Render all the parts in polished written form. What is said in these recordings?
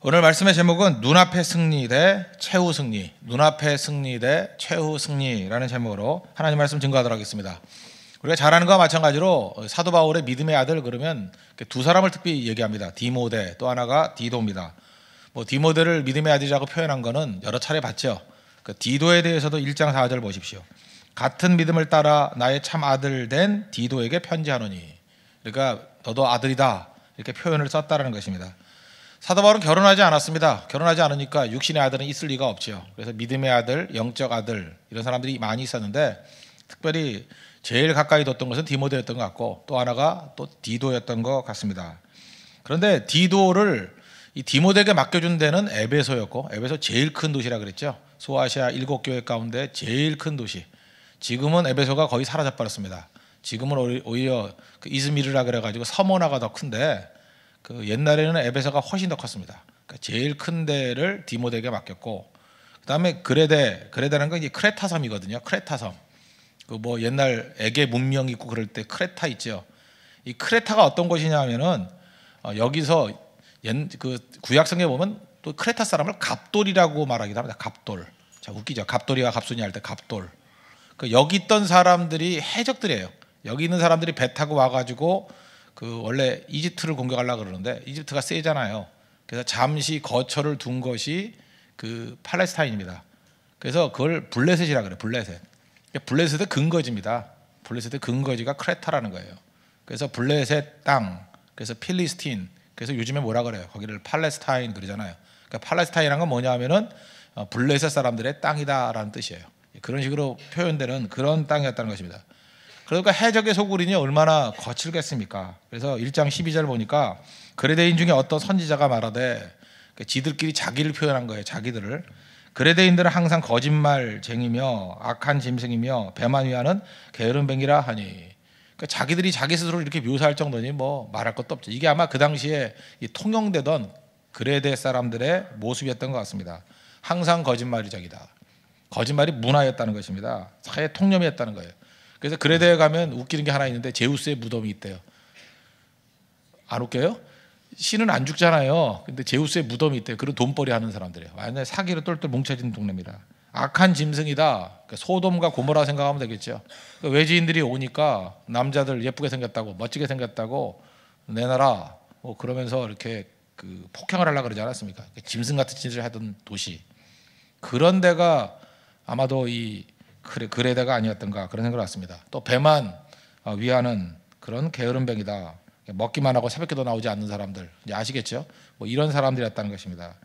오늘 말씀의 제목은 눈앞의 승리 대 최후 승리, 눈앞의 승리 대 최후 승리라는 제목으로 하나님 말씀 증거하도록 하겠습니다. 우리가 잘 아는 것과 마찬가지로 사도 바울의 믿음의 아들 그러면 두 사람을 특별히 얘기합니다. 디모데, 또 하나가 디도입니다. 디모데를 믿음의 아들이라고 표현한 것은 여러 차례 봤죠. 디도에 대해서도 1장 4절 보십시오. 같은 믿음을 따라 나의 참 아들 된 디도에게 편지하노니, 그러니까 너도 아들이다 이렇게 표현을 썼다는 것입니다. 사도 바울은 결혼하지 않았습니다. 결혼하지 않으니까 육신의 아들은 있을 리가 없죠. 그래서 믿음의 아들, 영적 아들 이런 사람들이 많이 있었는데 특별히 제일 가까이 뒀던 것은 디모데였던 것 같고 또 하나가 또 디도였던 것 같습니다. 그런데 디도를 이 디모데에게 맡겨준 데는 에베소였고, 에베소 제일 큰 도시라 그랬죠. 소아시아 7교회 가운데 제일 큰 도시. 지금은 에베소가 거의 사라져버렸습니다. 지금은 오히려 이즈미르라 그래가지고 서머나가 더 큰데 옛날에는 에베소가 훨씬 더 컸습니다. 그러니까 제일 큰 데를 디모데에게 맡겼고, 그다음에 그레데라는 건 이제 크레타 섬이거든요. 크레타 섬. 옛날 에게 문명 있고 그럴 때 크레타 있죠. 이 크레타가 어떤 곳이냐면은 여기서 구약성에 보면 또 크레타 사람을 갑돌이라고 말하기도 합니다. 갑돌. 자, 웃기죠. 갑돌이와 갑순이 할 때 갑돌. 여기 있던 사람들이 해적들이에요. 여기 있는 사람들이 배 타고 와가지고 원래 이집트를 공격하려고 그러는데 이집트가 세잖아요. 그래서 잠시 거처를 둔 것이 팔레스타인입니다. 그래서 그걸 블레셋이라 그래요. 블레셋의 근거지입니다. 블레셋의 근거지가 크레타라는 거예요. 그래서 블레셋 땅, 그래서 필리스틴, 그래서 요즘에 뭐라 그래요? 거기를 팔레스타인 그러잖아요. 그러니까 팔레스타인이란 건 뭐냐면은 블레셋 사람들의 땅이다라는 뜻이에요. 그런 식으로 표현되는 그런 땅이었다는 것입니다. 그러니까 해적의 소굴이니 얼마나 거칠겠습니까? 그래서 1장 12절 보니까 그레데인 중에 어떤 선지자가 말하되, 지들끼리 자기를 표현한 거예요. 자기들을. 그레데인들은 항상 거짓말쟁이며 악한 짐승이며 배만 위하는 게으름뱅이라 하니, 그러니까 자기들이 자기 스스로 이렇게 묘사할 정도니 말할 것도 없죠. 이게 아마 그 당시에 통용되던 그레데 사람들의 모습이었던 것 같습니다. 항상 거짓말이적이다. 거짓말이 문화였다는 것입니다. 사회 통념이었다는 거예요. 그래서 그레데에 가면 웃기는 게 하나 있는데 제우스의 무덤이 있대요. 안 웃겨요? 신은 안 죽잖아요. 근데 제우스의 무덤이 있대요. 그런 돈벌이 하는 사람들이에요. 완전 사기로 똘똘 뭉쳐진 동네입니다. 악한 짐승이다. 소돔과 고모라 생각하면 되겠죠. 외지인들이 오니까 남자들 예쁘게 생겼다고, 멋지게 생겼다고 내놔라. 그러면서 이렇게 폭행을 하려고 그러지 않았습니까? 짐승 같은 짓을 하던 도시. 그런 데가 아마도 이 그레데가 아니었던가 그런 생각을 했습니다. 또 배만 위하는 그런 게으름뱅이다. 먹기만 하고 새벽에도 나오지 않는 사람들, 이제 아시겠죠? 이런 사람들이었다는 것입니다.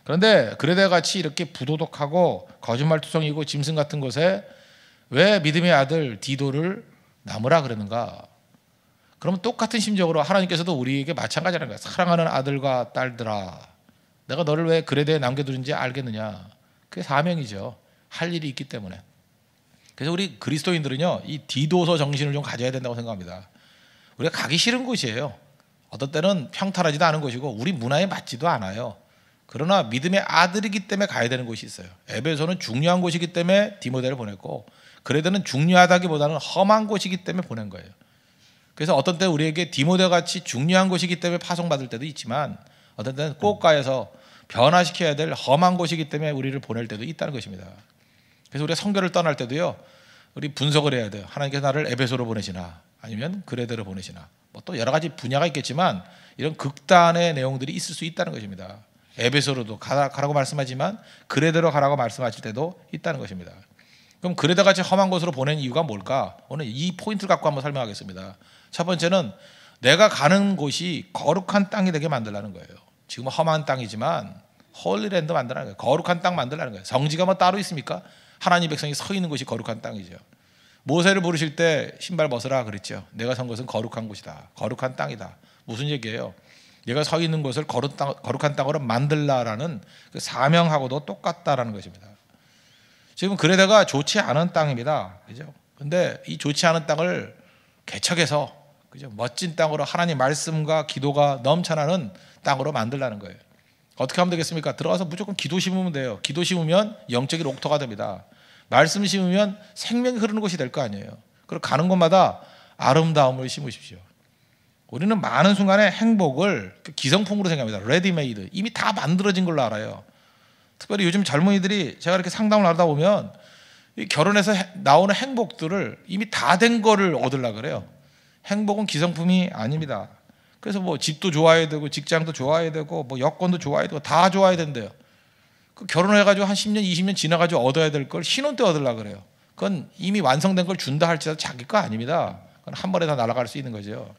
그런데 그레데 같이 이렇게 부도덕하고 거짓말투성이고 짐승 같은 곳에 왜 믿음의 아들 디도를 남으라 그러는가? 그러면 똑같은 심정으로 하나님께서도 우리에게 마찬가지라는 거예요. 사랑하는 아들과 딸들아, 내가 너를 왜 그레데에 남겨두는지 알겠느냐? 그게 사명이죠. 할 일이 있기 때문에. 그래서 우리 그리스도인들은요, 이 디도서 정신을 좀 가져야 된다고 생각합니다. 우리가 가기 싫은 곳이에요. 어떤 때는 평탄하지도 않은 곳이고 우리 문화에 맞지도 않아요. 그러나 믿음의 아들이기 때문에 가야 되는 곳이 있어요. 에베소는 중요한 곳이기 때문에 디모데를 보냈고, 그레데는 중요하다기보다는 험한 곳이기 때문에 보낸 거예요. 그래서 어떤 때 우리에게 디모데 같이 중요한 곳이기 때문에 파송받을 때도 있지만, 어떤 때는 꼭가에서 변화시켜야 될 험한 곳이기 때문에 우리를 보낼 때도 있다는 것입니다. 그래서 우리가 선교를 떠날 때도요, 우리 분석을 해야 돼요. 하나님께서 나를 에베소로 보내시나 아니면 그레데로 보내시나. 또 여러 가지 분야가 있겠지만 이런 극단의 내용들이 있을 수 있다는 것입니다. 에베소로도 가라고 말씀하지만 그레데로 가라고 말씀하실 때도 있다는 것입니다. 그럼 그레데같이 험한 곳으로 보낸 이유가 뭘까? 오늘 이 포인트를 갖고 한번 설명하겠습니다. 첫 번째는 내가 가는 곳이 거룩한 땅이 되게 만들라는 거예요. 지금 험한 땅이지만 홀리랜드 만들라는 거예요. 거룩한 땅 만들라는 거예요. 성지가 따로 있습니까? 하나님 백성이 서 있는 곳이 거룩한 땅이죠. 모세를 부르실 때 신발 벗으라 그랬죠. 내가 선 곳은 거룩한 곳이다. 거룩한 땅이다. 무슨 얘기예요? 내가 서 있는 곳을 거룩한 땅으로 만들라라는 그 사명하고도 똑같다라는 것입니다. 지금 그레데가 좋지 않은 땅입니다. 그죠? 근데 이 좋지 않은 땅을 개척해서, 그죠? 멋진 땅으로 하나님 말씀과 기도가 넘쳐나는 땅으로 만들라는 거예요. 어떻게 하면 되겠습니까? 들어가서 무조건 기도 심으면 돼요. 기도 심으면 영적인 옥토가 됩니다. 말씀 심으면 생명이 흐르는 곳이 될 거 아니에요. 그리고 가는 곳마다 아름다움을 심으십시오. 우리는 많은 순간에 행복을 기성품으로 생각합니다. 레디메이드, 이미 다 만들어진 걸로 알아요. 특별히 요즘 젊은이들이 제가 이렇게 상담을 하다 보면 이 결혼해서 나오는 행복들을 이미 다 된 거를 얻으려고 그래요. 행복은 기성품이 아닙니다. 그래서 뭐 집도 좋아야 되고 직장도 좋아야 되고 뭐 여건도 좋아야 되고 다 좋아야 된대요. 그 결혼해가지고 한 10년 20년 지나가지고 얻어야 될 걸 신혼 때 얻으려고 그래요. 그건 이미 완성된 걸 준다 할지라도 자기 거 아닙니다. 그건 한 번에 다 날아갈 수 있는 거죠.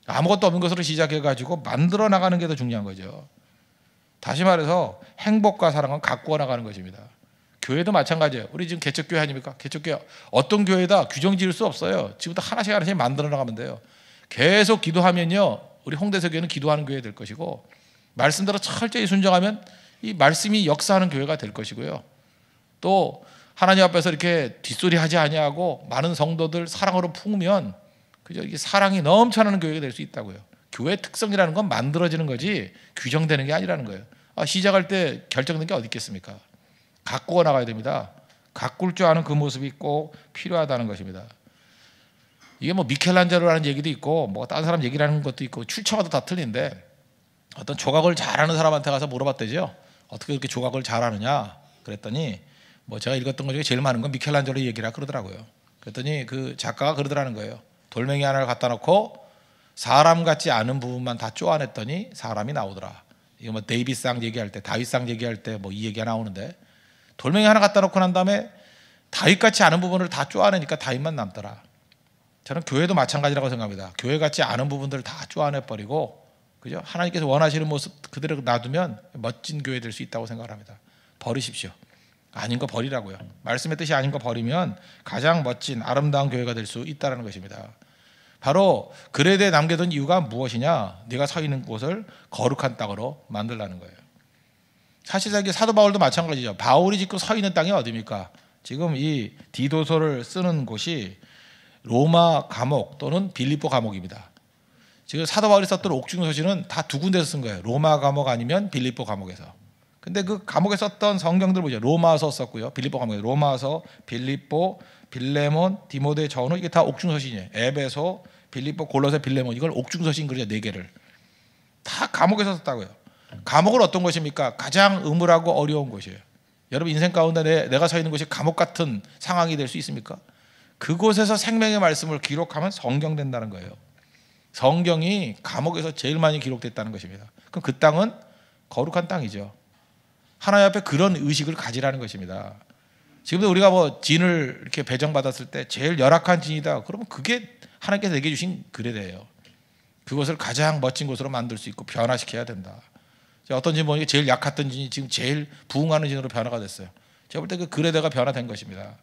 아무것도 없는 것으로 시작해가지고 만들어 나가는 게 더 중요한 거죠. 다시 말해서 행복과 사랑은 가꾸어 나가는 것입니다. 교회도 마찬가지예요. 우리 지금 개척교회 아닙니까? 개척교회 어떤 교회다 규정 지을 수 없어요. 지금부터 하나씩 하나씩 만들어 나가면 돼요. 계속 기도하면요, 우리 홍대서 교회는 기도하는 교회 될 것이고, 말씀대로 철저히 순종하면 이 말씀이 역사하는 교회가 될 것이고요. 또 하나님 앞에서 이렇게 뒷소리 하지 아니하고 많은 성도들 사랑으로 품으면 그죠? 이게 사랑이 넘쳐나는 교회가 될 수 있다고요. 교회의 특성이라는 건 만들어지는 거지 규정되는 게 아니라는 거예요. 시작할 때 결정된 게 어디 있겠습니까? 가꾸어 나가야 됩니다. 가꿀 줄 아는 그 모습이 꼭 필요하다는 것입니다. 이게 뭐 미켈란젤로라는 얘기도 있고 뭐 다른 사람 얘기를 하는 것도 있고 출처마다 다 틀린데, 어떤 조각을 잘하는 사람한테 가서 물어봤대죠. 어떻게 그렇게 조각을 잘하느냐 그랬더니 뭐 제가 읽었던 것 중에 제일 많은 건 미켈란젤로 얘기라 그러더라고요. 그랬더니 그 작가가 그러더라는 거예요. 돌멩이 하나를 갖다 놓고 사람 같지 않은 부분만 다 쪼아냈더니 사람이 나오더라. 이거 뭐 데이빗상 얘기할 때, 다윗상 얘기할 때 뭐 이 얘기가 나오는데, 돌멩이 하나 갖다 놓고 난 다음에 다윗 같지 않은 부분을 다 쪼아내니까 다윗만 남더라. 저는 교회도 마찬가지라고 생각합니다. 교회 같지 않은 부분들을 다 쪼아내 버리고, 그죠? 하나님께서 원하시는 모습 그대로 놔두면 멋진 교회 될 수 있다고 생각을 합니다. 버리십시오. 아닌 거 버리라고요. 말씀의 뜻이 아닌 거 버리면 가장 멋진 아름다운 교회가 될 수 있다는 것입니다. 바로 그레드에 남겨둔 이유가 무엇이냐? 네가 서 있는 곳을 거룩한 땅으로 만들라는 거예요. 사실상 사도 바울도 마찬가지죠. 바울이 지금 서 있는 땅이 어디입니까? 지금 이 디도서를 쓰는 곳이 로마 감옥 또는 빌립보 감옥입니다. 지금 사도 바울이 썼던 옥중서신은 다 두 군데서 쓴 거예요. 로마 감옥 아니면 빌립보 감옥에서. 근데 그 감옥에 썼던 성경들 보죠. 로마서 썼고요. 빌립보 감옥에 로마서, 빌립보, 빌레몬, 디모데, 전후, 이게 다 옥중서신이에요. 에베소, 빌립보, 골로새, 빌레몬, 이걸 옥중서신 그러죠. 4개를 다 감옥에서 썼다고요. 감옥은 어떤 곳입니까? 가장 음울하고 어려운 곳이에요. 여러분 인생 가운데 내가 서 있는 곳이 감옥 같은 상황이 될 수 있습니까? 그곳에서 생명의 말씀을 기록하면 성경 된다는 거예요. 성경이 감옥에서 제일 많이 기록됐다는 것입니다. 그럼 그 땅은 거룩한 땅이죠. 하나님 앞에 그런 의식을 가지라는 것입니다. 지금도 우리가 뭐 진을 이렇게 배정받았을 때 제일 열악한 진이다, 그러면 그게 하나님께서 내게 주신 그레드예요. 그것을 가장 멋진 곳으로 만들 수 있고 변화시켜야 된다. 어떤 진 보니까 제일 약했던 진이 지금 제일 부흥하는 진으로 변화가 됐어요. 제가 볼 때 그 그레드가 변화된 것입니다.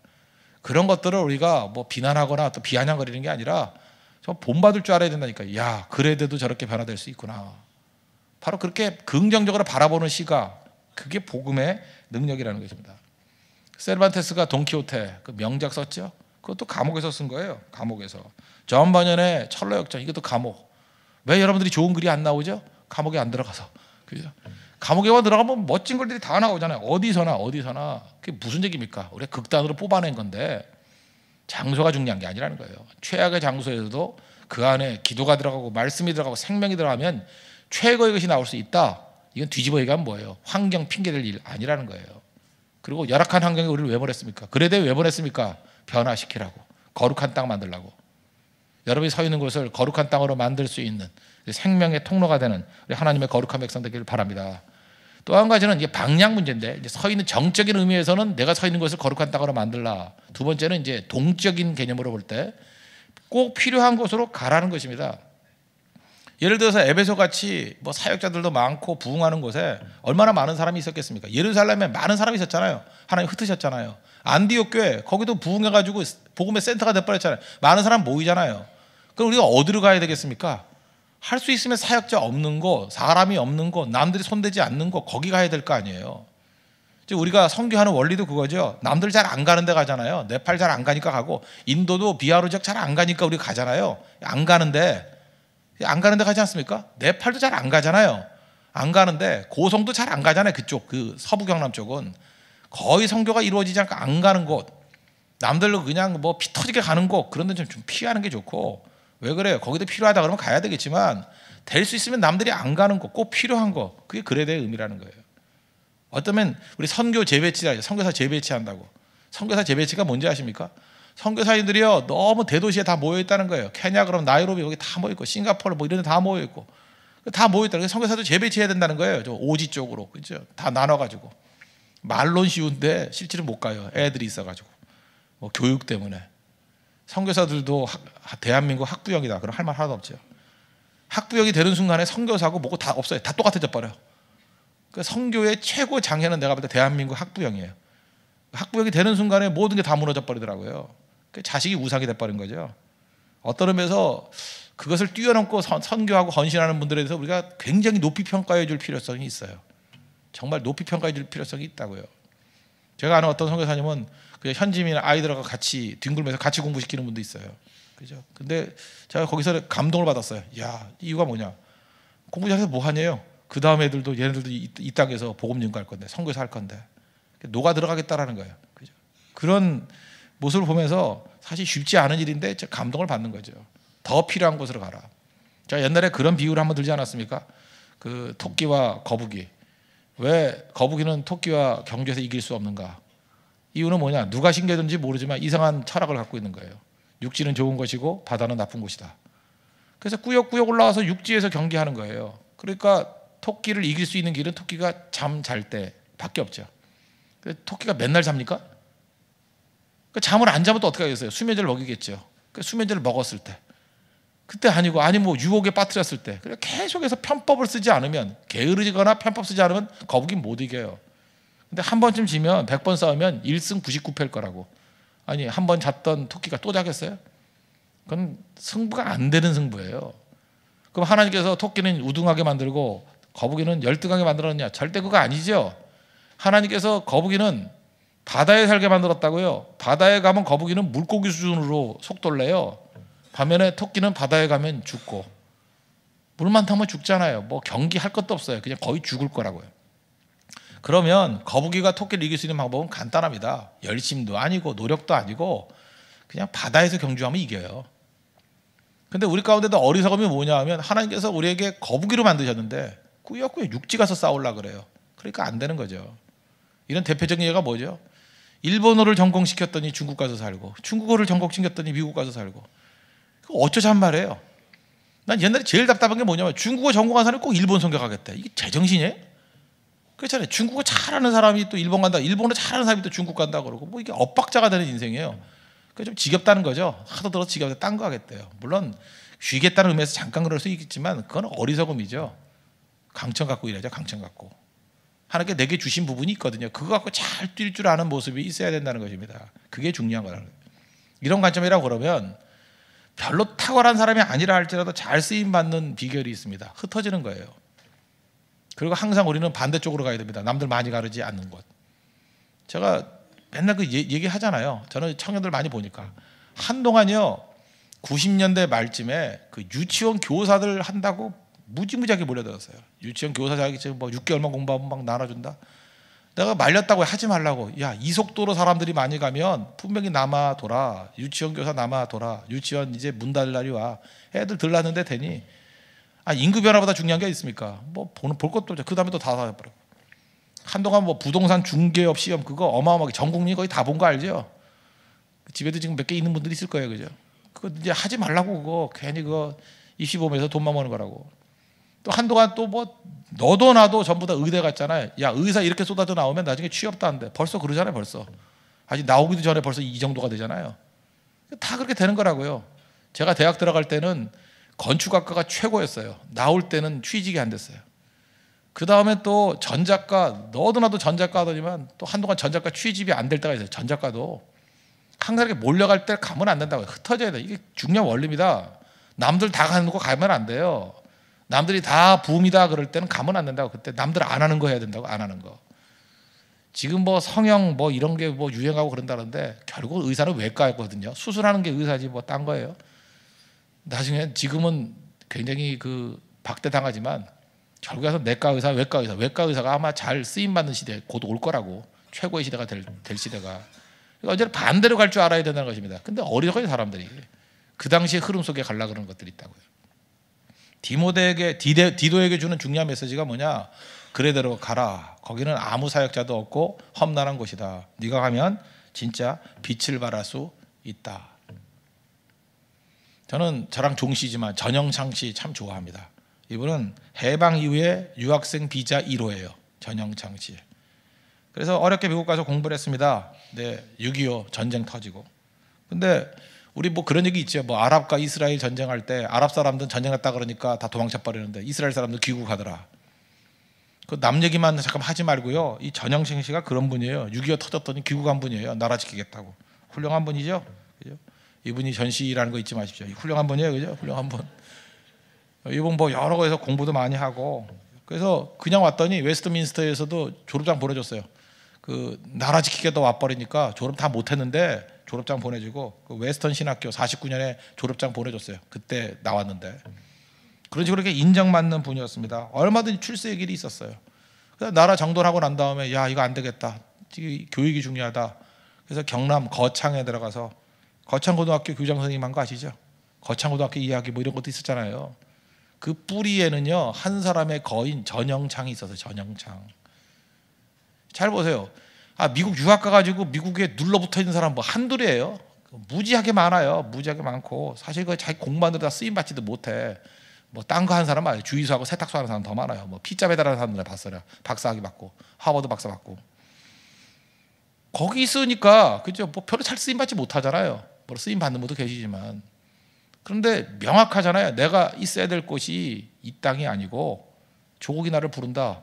그런 것들을 우리가 뭐 비난하거나 또 비아냥거리는 게 아니라 저 본받을 줄 알아야 된다니까요. 야, 그레드도 저렇게 변화될 수 있구나. 바로 그렇게 긍정적으로 바라보는 시각, 그게 복음의 능력이라는 것입니다. 세르반테스가 돈키호테 그 명작 썼죠. 그것도 감옥에서 쓴 거예요. 감옥에서. 존 버년의 철로역전, 이것도 감옥. 왜 여러분들이 좋은 글이 안 나오죠? 감옥에 안 들어가서. 그죠? 감옥에만 들어가면 멋진 글들이 다 나오잖아요. 어디서나. 그게 무슨 얘기입니까? 우리가 극단으로 뽑아낸 건데 장소가 중요한 게 아니라는 거예요. 최악의 장소에서도 그 안에 기도가 들어가고 말씀이 들어가고 생명이 들어가면 최고의 것이 나올 수 있다. 이건 뒤집어 얘기하면 뭐예요? 환경 핑계될 일 아니라는 거예요. 그리고 열악한 환경에 우리를 왜 보냈습니까? 그래도 왜 보냈습니까? 변화시키라고, 거룩한 땅 만들라고. 여러분이 서 있는 곳을 거룩한 땅으로 만들 수 있는 생명의 통로가 되는 우리 하나님의 거룩한 백성 되기를 바랍니다. 또 한 가지는 이게 방향 문제인데, 이제 서 있는 정적인 의미에서는 내가 서 있는 곳을 거룩한 땅으로 만들라. 두 번째는 이제 동적인 개념으로 볼 때 꼭 필요한 곳으로 가라는 것입니다. 예를 들어서 에베소 같이 뭐 사역자들도 많고 부흥하는 곳에 얼마나 많은 사람이 있었겠습니까? 예루살렘에 많은 사람이 있었잖아요. 하나님 흩으셨잖아요. 안디옥 교회 거기도 부흥해가지고 복음의 센터가 돼버렸잖아요. 많은 사람 모이잖아요. 그럼 우리가 어디로 가야 되겠습니까? 할 수 있으면 사역자 없는 곳, 사람이 없는 곳, 남들이 손대지 않는 곳, 거기 가야 될 거 아니에요. 즉 우리가 선교하는 원리도 그거죠. 남들 잘 안 가는 데 가잖아요. 네팔 잘 안 가니까 가고, 인도도 비하르 지역 잘 안 가니까 우리 가잖아요. 안 가는데 가지 않습니까? 네팔도 잘 안 가잖아요. 안 가는데 고성도 잘 안 가잖아요. 그쪽 그 서부 경남 쪽은 거의 선교가 이루어지지 않고 안 가는 곳, 남들로 그냥 뭐 피 터지게 가는 곳, 그런 데 좀 피하는 게 좋고, 왜 그래요? 거기도 필요하다 그러면 가야 되겠지만 될 수 있으면 남들이 안 가는 거, 꼭 필요한 거, 그게 그레데의 의미라는 거예요. 어쩌면 우리 선교 재배치다, 선교사 재배치한다고. 선교사 재배치가 뭔지 아십니까? 선교사님들이요 너무 대도시에 다 모여 있다는 거예요. 케냐 그럼 나이로비 여기 다 모여 있고, 싱가포르 뭐 이런 데 다 모여 있고, 다 모여 있다는 거예요. 선교사도 재배치해야 된다는 거예요. 좀 오지 쪽으로, 그렇죠? 다 나눠가지고. 말론 쉬운데 실제로 못 가요. 애들이 있어가지고, 뭐 교육 때문에. 선교사들도 대한민국 학부형이다. 그럼 할 말 하나도 없죠. 학부형이 되는 순간에 선교사고 뭐고 다 없어요. 다 똑같아져 버려. 그 선교의 최고 장애는 내가 볼 때 대한민국 학부형이에요. 학부형이 되는 순간에 모든 게 다 무너져 버리더라고요. 자식이 우상이 돼버린 거죠. 어떤 의미에서 그것을 뛰어넘고 선교하고 헌신하는 분들에 대해서 우리가 굉장히 높이 평가해 줄 필요성이 있어요. 정말 높이 평가해 줄 필요성이 있다고요. 제가 아는 어떤 선교사님은 그냥 현지민 아이들하고 같이 뒹굴면서 같이 공부시키는 분도 있어요. 그죠? 근데 제가 거기서 감동을 받았어요. 야, 이유가 뭐냐? 공부 잘해서 뭐 하냐요? 그 다음 애들도 얘네들도 이 땅에서 복음 전가할 건데, 선교사 할 건데 녹아 들어가겠다라는 거예요. 그죠? 그런 모습을 보면서 사실 쉽지 않은 일인데 감동을 받는 거죠. 더 필요한 곳으로 가라. 제가 옛날에 그런 비유를 한번 들지 않았습니까? 그 토끼와 거북이. 왜 거북이는 토끼와 경주에서 이길 수 없는가? 이유는 뭐냐? 누가 신겨든지 모르지만 이상한 철학을 갖고 있는 거예요. 육지는 좋은 것이고 바다는 나쁜 곳이다. 그래서 꾸역꾸역 올라와서 육지에서 경기하는 거예요. 그러니까 토끼를 이길 수 있는 길은 토끼가 잠 잘 때밖에 없죠. 토끼가 맨날 잡니까? 잠을 안 자면 또 어떻게 하겠어요? 수면제를 먹이겠죠. 수면제를 먹었을 때, 그때 아니고, 아니 뭐 유혹에 빠뜨렸을 때, 그래 계속해서 편법을 쓰지 않으면, 게으르거나 편법 쓰지 않으면 거북이 못 이겨요. 근데 한 번쯤 지면 100번 싸우면 1승 99패일 거라고. 아니 한 번 잤던 토끼가 또 자겠어요? 그건 승부가 안 되는 승부예요. 그럼 하나님께서 토끼는 우등하게 만들고 거북이는 열등하게 만들었느냐? 절대 그거 아니죠. 하나님께서 거북이는 바다에 살게 만들었다고요. 바다에 가면 거북이는 물고기 수준으로 속도를 내요. 반면에 토끼는 바다에 가면 죽고, 물만 타면 죽잖아요. 뭐 경기할 것도 없어요. 그냥 거의 죽을 거라고요. 그러면 거북이가 토끼를 이길 수 있는 방법은 간단합니다. 열심도 아니고 노력도 아니고 그냥 바다에서 경주하면 이겨요. 근데 우리 가운데도 어리석음이 뭐냐 하면, 하나님께서 우리에게 거북이로 만드셨는데 꾸역꾸역 육지 가서 싸우려고 그래요. 그러니까 안 되는 거죠. 이런 대표적인 예가 뭐죠? 일본어를 전공시켰더니 중국 가서 살고, 중국어를 전공시켰더니 미국 가서 살고. 어쩌잔 말이에요. 난 옛날에 제일 답답한 게 뭐냐면, 중국어 전공한 사람이 꼭 일본 선교가겠대. 이게 제정신이에요? 그렇잖아요. 중국어 잘하는 사람이 또 일본 간다, 일본어 잘하는 사람이 또 중국 간다 그러고, 뭐 이게 엇박자가 되는 인생이에요. 그게 좀 지겹다는 거죠. 하도 들어서 지겹다, 딴 거 하겠대요. 물론 쉬겠다는 의미에서 잠깐 그럴 수 있겠지만 그건 어리석음이죠. 강청 갖고 일하죠. 강청 갖고. 하나님께 내게 주신 부분이 있거든요. 그거 갖고 잘 뛸 줄 아는 모습이 있어야 된다는 것입니다. 그게 중요한 거라는 거예요. 이런 관점이라고 그러면 별로 탁월한 사람이 아니라 할지라도 잘 쓰임받는 비결이 있습니다. 흩어지는 거예요. 그리고 항상 우리는 반대쪽으로 가야 됩니다. 남들 많이 가르지 않는 곳. 제가 맨날 그 얘기 하잖아요. 저는 청년들 많이 보니까 한동안요 90년대 말쯤에 그 유치원 교사들 한다고 무지무지하게 몰려들었어요. 유치원 교사 자격이 지금 뭐 6개월만 공부하면 막 나눠준다. 내가 말렸다고 하지 말라고. 야, 이 속도로 사람들이 많이 가면 분명히 남아 돌아. 유치원 교사 남아 돌아. 유치원 이제 문 닫을 날이 와. 애들 들렀는데 되니. 인구 변화보다 중요한 게 있습니까? 뭐 볼 것도 없죠. 그 다음에 또 다 사버려. 한동안 뭐 부동산 중개업 시험 그거 어마어마하게 전 국민이 거의 다 본 거 알죠? 집에도 지금 몇 개 있는 분들이 있을 거예요, 그죠? 그거 이제 하지 말라고. 그거 괜히 그거 입시 보면서 돈만 버는 거라고. 또 한동안 또 뭐 너도 나도 전부 다 의대 갔잖아요. 야, 의사 이렇게 쏟아져 나오면 나중에 취업도 안 돼. 벌써 그러잖아요. 벌써 아직 나오기도 전에 벌써 이 정도가 되잖아요. 다 그렇게 되는 거라고요. 제가 대학 들어갈 때는 건축학과가 최고였어요. 나올 때는 취직이 안 됐어요. 그 다음에 또 전작가, 너도 나도 전작가 하더니만 또 한동안 전작가 취직이 안 될 때가 있어요. 전작가도 항상 이렇게 몰려갈 때 가면 안 된다고요. 흩어져야 돼. 이게 중요한 원리입니다. 남들 다 가는 거 가면 안 돼요. 남들이 다 붐이다 그럴 때는 가면 안 된다고. 그때 남들 안 하는 거 해야 된다고. 안 하는 거. 지금 뭐 성형 뭐 이런 게 뭐 유행하고 그런다는데 결국 의사는 외과였거든요. 수술하는 게 의사지 뭐 딴 거예요. 나중에 지금은 굉장히 그 박대당하지만 결국에 서 내과 의사, 외과 의사, 외과 의사가 아마 잘 쓰임 받는 시대 곧 올 거라고. 최고의 시대가 될 시대가. 그러니까 언제나 반대로 갈 줄 알아야 된다는 것입니다. 근데 어리석어요 사람들이. 그 당시의 흐름 속에 가려고 그러는 것들이 있다고요. 디도에게 주는 중요한 메시지가 뭐냐? 그래대로 가라. 거기는 아무 사역자도 없고 험난한 곳이다. 네가 가면 진짜 빛을 발할 수 있다. 저는 저랑 종씨지만 전영창 씨 참 좋아합니다. 이분은 해방 이후에 유학생 비자 1호예요. 전영창 씨. 그래서 어렵게 미국 가서 공부를 했습니다. 네, 6.25 전쟁 터지고. 근데 우리 뭐 그런 얘기 있죠. 뭐 아랍과 이스라엘 전쟁할 때 아랍 사람들은 전쟁했다 그러니까 다 도망쳐 버리는데 이스라엘 사람들 귀국하더라. 그 남 얘기만 잠깐 하지 말고요. 이 전영창 씨가 그런 분이에요. 6.25 터졌더니 귀국한 분이에요. 나라 지키겠다고. 훌륭한 분이죠. 그죠? 이분이 전시라는 거 잊지 마십시오. 훌륭한 분이에요. 그죠? 훌륭한 분. 이분 뭐 여러 곳에서 공부도 많이 하고 그래서 그냥 왔더니 웨스트민스터에서도 졸업장 보내줬어요. 그 나라 지키겠다 와버리니까 졸업 다 못했는데 졸업장 보내주고 그 웨스턴 신학교 49년에 졸업장 보내줬어요. 그때 나왔는데 그런 식으로 이렇게 인정받는 분이었습니다. 얼마든지 출세의 길이 있었어요. 그래서 나라 정돈하고 난 다음에 야 이거 안 되겠다. 교육이 중요하다. 그래서 경남 거창에 들어가서 거창고등학교 교장 선생님 한 거 아시죠? 거창고등학교 이야기 뭐 이런 것도 있었잖아요. 그 뿌리에는요 한 사람의 거인 전영창이 있어서 전영창. 잘 보세요. 미국 유학 가가지고 미국에 눌러붙어 있는 사람 뭐 한둘이에요. 무지하게 많아요. 무지하게 많고 사실 그 자기 공부하는 데 다 쓰임 받지도 못해. 뭐 딴 거 하는 사람 많아요. 주유소하고 세탁소 하는 사람 더 많아요. 뭐 피자 배달하는 사람들 봤어요. 박사학위 받고 하버드 박사 받고 거기 있으니까 그죠? 뭐 별로 잘 쓰임 받지 못하잖아요. 뭐 쓰임 받는 분도 계시지만 그런데 명확하잖아요. 내가 있어야 될 곳이 이 땅이 아니고 조국이 나를 부른다.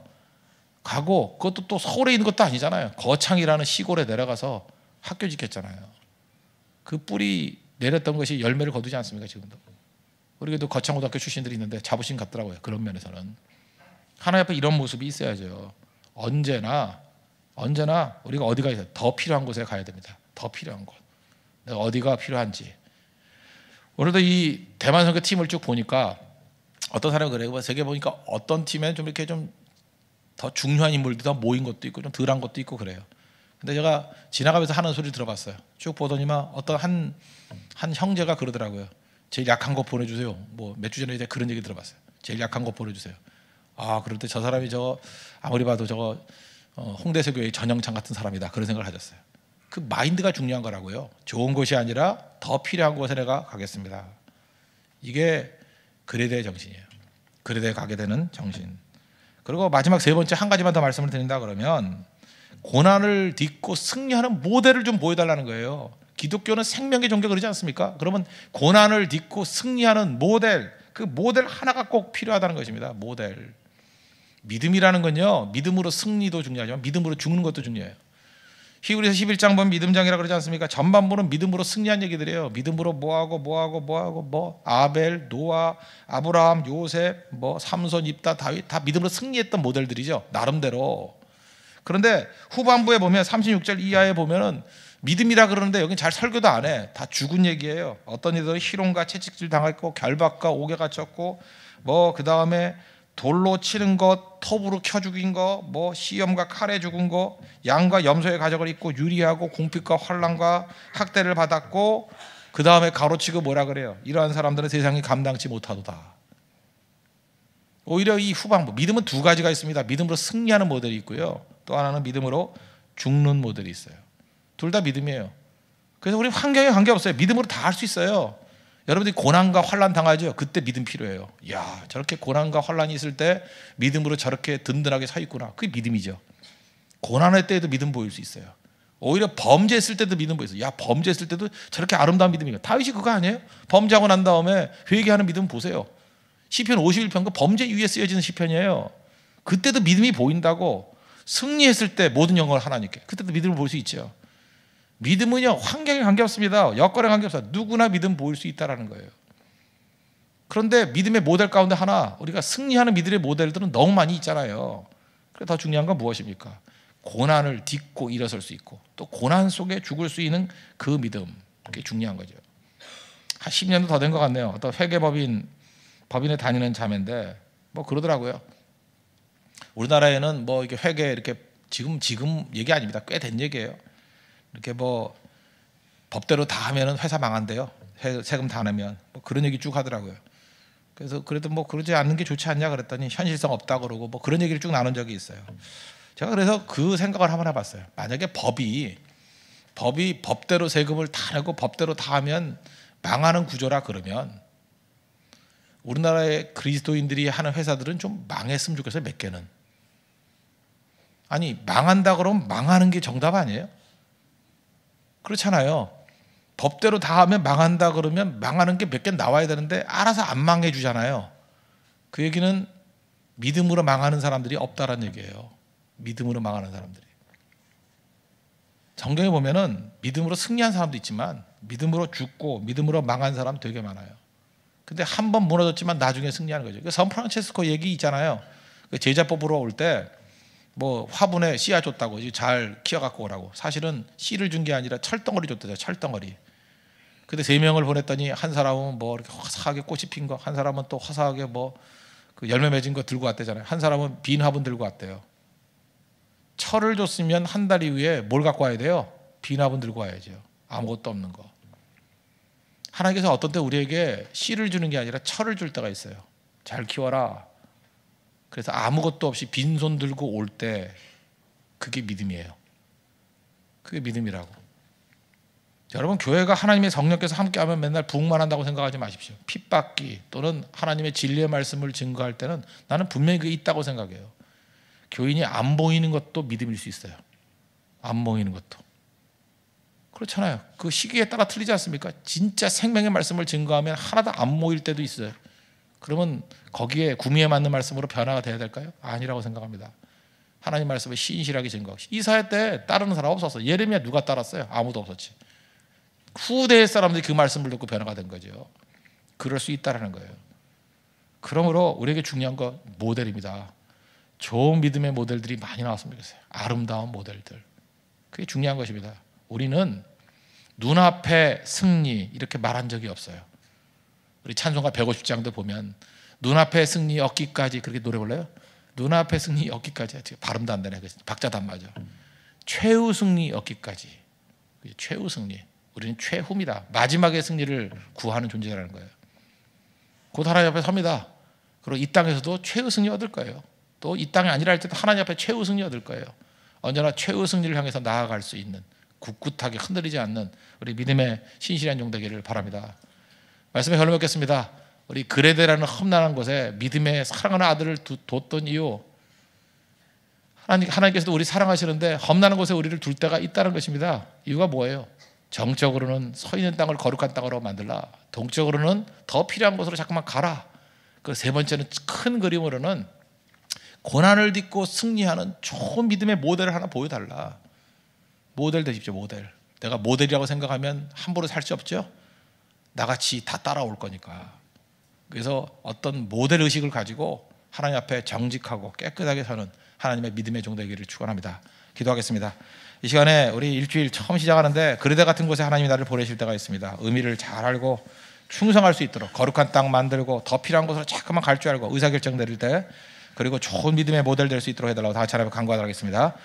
가고 그것도 또 서울에 있는 것도 아니잖아요. 거창이라는 시골에 내려가서 학교 짓겠잖아요. 그 뿌리 내렸던 것이 열매를 거두지 않습니까? 지금도. 우리도 거창고등학교 출신들이 있는데 자부심 같더라고요. 그런 면에서는. 하나님 앞에 이런 모습이 있어야죠. 언제나 우리가 어디가 있어요? 더 필요한 곳에 가야 됩니다. 더 필요한 곳. 내가 어디가 필요한지. 오늘도 이 대만 선교 팀을 쭉 보니까 어떤 사람이 그래요. 세계 보니까 어떤 팀에 좀 이렇게 좀 더 중요한 인물들이 더 모인 것도 있고 좀 덜한 것도 있고 그래요. 근데 제가 지나가면서 하는 소리를 들어봤어요. 쭉 보더니만 어떤 한 형제가 그러더라고요. 제일 약한 거 보내주세요. 뭐 몇 주 전에 이제 그런 얘기 들어봤어요. 제일 약한 거 보내주세요. 그럴 때 저 사람이 아무리 봐도 홍대서 교회의 전영창 같은 사람이다. 그런 생각을 하셨어요. 그 마인드가 중요한 거라고요. 좋은 곳이 아니라 더 필요한 곳에 내가 가겠습니다. 이게 그레데의 정신이에요. 그레데에 가게 되는 정신. 그리고 마지막 세 번째 한 가지만 더 말씀을 드린다 그러면 고난을 딛고 승리하는 모델을 좀 보여달라는 거예요. 기독교는 생명의 종교 그러지 않습니까? 그러면 고난을 딛고 승리하는 모델, 그 모델 하나가 꼭 필요하다는 것입니다. 모델. 믿음이라는 건요, 믿음으로 승리도 중요하지만 믿음으로 죽는 것도 중요해요. 히브리서 11장 보면 믿음장이라고 그러지 않습니까? 전반부는 믿음으로 승리한 얘기들이에요. 믿음으로 뭐하고 아벨, 노아, 아브라함, 요셉, 삼손, 입다, 다윗 다 믿음으로 승리했던 모델들이죠. 나름대로. 그런데 후반부에 보면 36절 이하에 보면은 믿음이라 그러는데 여긴 잘 설교도 안 해. 다 죽은 얘기예요. 어떤 이들은 희롱과 채찍질 당했고 결박과 옥에 갇혔고 그 다음에 돌로 치는 것, 톱으로 켜 죽인 거, 시험과 칼에 죽은 거, 양과 염소의 가죽을 입고 유리하고 공핍과 환난과 학대를 받았고 그 다음에 가로치고 뭐라 그래요? 이러한 사람들은 세상이 감당치 못하도다. 오히려 이 후반부 믿음은 두 가지가 있습니다. 믿음으로 승리하는 모델이 있고요. 또 하나는 믿음으로 죽는 모델이 있어요. 둘 다 믿음이에요. 그래서 우리 환경에 관계없어요. 믿음으로 다 할 수 있어요. 여러분들이 고난과 환난 당하죠. 그때 믿음 필요해요. 야, 저렇게 고난과 환난이 있을 때 믿음으로 저렇게 든든하게 서 있구나. 그게 믿음이죠. 고난할 때에도 믿음 보일 수 있어요. 오히려 범죄했을 때도 믿음 보일 수 있어요. 야, 범죄했을 때도 저렇게 아름다운 믿음이에요. 다윗이 그거 아니에요? 범죄하고 난 다음에 회개하는 믿음 보세요. 시편 51편 그 범죄 위에 쓰여지는 시편이에요. 그때도 믿음이 보인다고. 승리했을 때 모든 영광을 하나님께. 그때도 믿음을 볼 수 있죠. 믿음은요, 환경에 관계없습니다. 여건에 관계없어요. 누구나 믿음 보일 수 있다는 거예요. 그런데 믿음의 모델 가운데 하나, 우리가 승리하는 믿음의 모델들은 너무 많이 있잖아요. 그래서 더 중요한 건 무엇입니까? 고난을 딛고 일어설 수 있고 또 고난 속에 죽을 수 있는 그 믿음. 그게 중요한 거죠. 한 10년도 더 된 것 같네요. 어떤 법인에 다니는 자매인데 그러더라고요. 우리나라에는 이게 회계 이렇게 지금 얘기 아닙니다. 꽤 된 얘기예요. 이렇게 법대로 다 하면은 회사 망한대요. 세금 다 내면 뭐 그런 얘기 쭉 하더라고요. 그래서 그래도 뭐 그러지 않는 게 좋지 않냐 그랬더니 현실성 없다 그러고 뭐 그런 얘기를 쭉 나눈 적이 있어요. 제가 그래서 그 생각을 한번 해봤어요. 만약에 법이 법대로 세금을 다 내고 법대로 다 하면 망하는 구조라 그러면 우리나라의 그리스도인들이 하는 회사들은 좀 망했으면 좋겠어요. 몇 개는. 아니 망한다 그러면 망하는 게 정답 아니에요? 그렇잖아요. 법대로 다 하면 망한다 그러면 망하는 게 몇 개 나와야 되는데 알아서 안 망해 주잖아요. 그 얘기는 믿음으로 망하는 사람들이 없다라는 얘기예요. 믿음으로 망하는 사람들이. 성경에 보면은 믿음으로 승리한 사람도 있지만 믿음으로 죽고 믿음으로 망한 사람 되게 많아요. 근데 한 번 무너졌지만 나중에 승리하는 거죠. 샌프란시스코 얘기 있잖아요. 제자 뽑으러 올 때 뭐 화분에 씨앗 줬다고 잘 키워갖고 오라고. 사실은 씨를 준 게 아니라 철덩어리 줬대요. 철덩어리. 근데 3명을 보냈더니 한 사람은 뭐 이렇게 화사하게 꽃이 핀 거, 한 사람은 또 화사하게 뭐 그 열매 맺은 거 들고 왔대잖아요. 한 사람은 빈 화분 들고 왔대요. 철을 줬으면 한 달 이후에 뭘 갖고 와야 돼요? 빈 화분 들고 와야죠. 아무것도 없는 거. 하나님께서 어떤 때 우리에게 씨를 주는 게 아니라 철을 줄 때가 있어요. 잘 키워라. 그래서 아무것도 없이 빈손 들고 올 때 그게 믿음이에요. 그게 믿음이라고. 여러분 교회가 하나님의 성령께서 함께하면 맨날 부흥만 한다고 생각하지 마십시오. 핍받기 또는 하나님의 진리의 말씀을 증거할 때는 나는 분명히 그게 있다고 생각해요. 교인이 안 보이는 것도 믿음일 수 있어요. 안 보이는 것도. 그렇잖아요. 그 시기에 따라 틀리지 않습니까? 진짜 생명의 말씀을 증거하면 하나도 안 모일 때도 있어요. 그러면 거기에 구미에 맞는 말씀으로 변화가 돼야 될까요? 아니라고 생각합니다. 하나님 말씀을 신실하게 증거하고. 이사야 때 따르는 사람 없었어. 예레미야 누가 따랐어요? 아무도 없었지. 후대의 사람들이 그 말씀을 듣고 변화가 된 거죠. 그럴 수 있다라는 거예요. 그러므로 우리에게 중요한 건 모델입니다. 좋은 믿음의 모델들이 많이 나왔으면 좋겠어요. 아름다운 모델들. 그게 중요한 것입니다. 우리는 눈앞의 승리 이렇게 말한 적이 없어요. 우리 찬송가 150장도 보면 눈앞의 승리 얻기까지 그렇게 노래 불러요. 눈앞의 승리 얻기까지. 발음도 안 되네. 박자도 안 맞아. 최후 승리 얻기까지. 최후 승리. 우리는 최후입니다. 마지막의 승리를 구하는 존재라는 거예요. 곧 하나님 앞에 섭니다. 그리고 이 땅에서도 최후 승리 얻을 거예요. 또 이 땅이 아니라 할 때도 하나님 앞에 최후 승리 얻을 거예요. 언제나 최후 승리를 향해서 나아갈 수 있는 굳굳하게 흔들리지 않는 우리 믿음의 신실한 종 되기를 바랍니다. 말씀에 결론 맺겠습니다. 우리 그레데라는 험난한 곳에 믿음의 사랑하는 아들을 뒀던 이유, 하나님께서도 우리 사랑하시는데 험난한 곳에 우리를 둘 때가 있다는 것입니다. 이유가 뭐예요? 정적으로는 서 있는 땅을 거룩한 땅으로 만들라. 동적으로는 더 필요한 곳으로 자꾸만 가라. 그 세 번째는 큰 그림으로는 고난을 딛고 승리하는 좋은 믿음의 모델을 하나 보여달라. 모델 되십시오. 모델. 내가 모델이라고 생각하면 함부로 살 수 없죠. 나같이 다 따라올 거니까. 그래서 어떤 모델 의식을 가지고 하나님 앞에 정직하고 깨끗하게 사는 하나님의 믿음의 종 되기를 축원합니다. 기도하겠습니다. 이 시간에 우리 일주일 처음 시작하는데 그레데 같은 곳에 하나님이 나를 보내실 때가 있습니다. 의미를 잘 알고 충성할 수 있도록 거룩한 땅 만들고 더 필요한 곳으로 자꾸만 갈 줄 알고 의사결정 내릴 때, 그리고 좋은 믿음의 모델 될 수 있도록 해달라고 다 같이 하나님 간구하도록 하겠습니다.